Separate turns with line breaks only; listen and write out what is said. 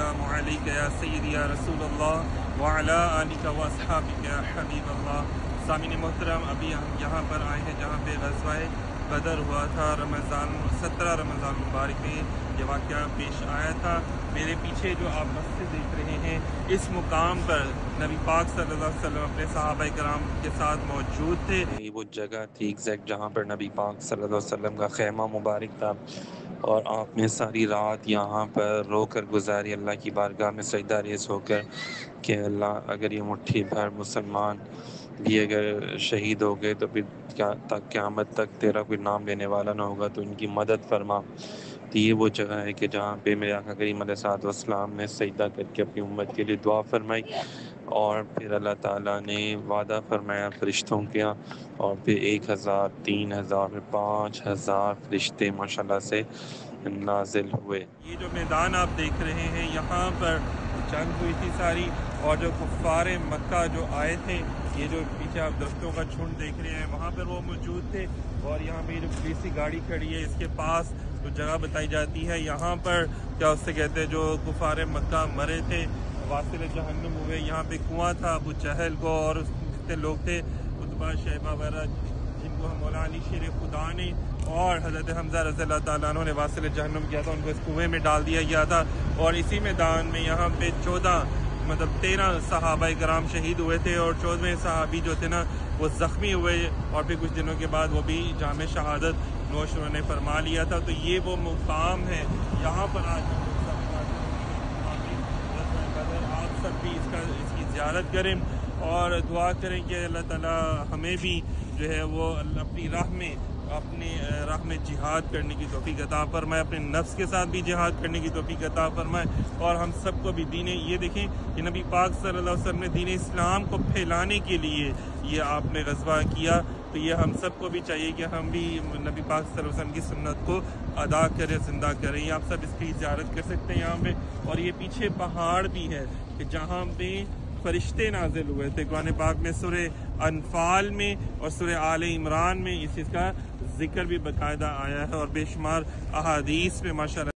अस्सलामु अलैका या सय्यदी या रसूल अल्लाह व अला आलिका व अस्हाबिका या हबीब अल्लाह। सामीन मोहतरम, अभी हम यहाँ पर आए हैं जहाँ पे ग़ज़वा-ए बदर हुआ था। 17 रमज़ान मुबारक में ये वाक़या पेश आया था। मेरे पीछे जो आप मस्जिद देख रहे हैं, इस मुकाम पर नबी पाक सल्लल्लाहु अलैहि वसल्लम अपने सहाबाए किराम के साथ मौजूद थे। ये वो जगह थी एग्जैक्ट जहाँ पर नबी पाक सल्लल्लाहु अलैहि वसल्लम का खैमा मुबारक था, और आपने सारी रात यहाँ पर रो कर गुजारी, अल्लाह की बारगाह में सजदा रेज़ होकर कि अल्लाह, अगर ये मुट्ठी भर मुसलमान भी अगर शहीद हो गए तो फिर क़यामत तक तेरा कोई नाम लेने वाला ना होगा, तो इनकी मदद फरमा। तो ये वो जगह है कि जहाँ पे मेरे आका करीम अलैहिस्सलाम ने सजदा करके अपनी उम्मत के लिए दुआ फरमाई, और फिर अल्लाह ताला ने वादा फरमाया फरिश्तों का, और फिर 1000, 3000, फिर 5000 फरिश्ते माशाल्लाह से नाजिल हुए। ये जो मैदान आप देख रहे हैं, यहाँ पर जंग हुई थी सारी, और जो कुफ़ार मक्का जो आए थे, ये जो पीछे आप दरख्तों का झुंड देख रहे हैं, वहाँ पर वो मौजूद थे। और यहाँ पे जो पुलिस की गाड़ी खड़ी है, इसके पास जो जगह बताई जाती है, यहाँ पर क्या उससे कहते हैं, जो कुफ़ार मक्का मरे थे, वासिल जहन्नुम हुए। यहाँ पे कुआं था अबू जहल को, और जितने लोग थे उतबा शैबा वगैरह, जिनको मौला अली शेर खुदा ने और हज़रत हमज़ा रज़ियल्लाहु ताला अन्हु ने वासिल जहन्नुम किया था, उनको इस कुएं में डाल दिया गया था। और इसी मैदान में यहाँ पे 13 सहाबाए किराम शहीद हुए थे, और 14वें सहाबी जो थे ना, वो ज़ख्मी हुए, और फिर कुछ दिनों के बाद वो भी जाम शहादत नोश उन्होंने फरमा लिया था। तो ये वो मुकाम है, यहाँ पर आज आप सब भी इसकी ज़ियारत करें और दुआ करें कि अल्लाह ताला हमें भी जो है वो अपनी राह में जिहाद करने की तौफीक अता फरमाए, अपने नफ्स के साथ भी जिहाद करने की तौफीक अता फरमाए, और हम सबको भी दीन, ये देखें कि नबी पाक सल्लल्लाहु अलैहि वसल्लम ने दीन इस्लाम को फैलाने के लिए ये आपने ग़ज़वा किया। तो ये हम सबको भी चाहिए कि हम भी नबी पाक सल्लल्लाहु अलैहि वसल्लम की सुन्नत को अदा करें, ज़िंदा करें। ये आप सब इसकी ज़ियारत कर सकते हैं यहाँ पे। और ये पीछे पहाड़ भी है कि जहाँ पे फरिश्ते नाजिल हुए थे। कुरान पाक में सूरह अनफाल में और सूरह आले इमरान में इस चीज़ का जिक्र भी बाकायदा आया है, और बेशुमार अहादीस में माशाअल्लाह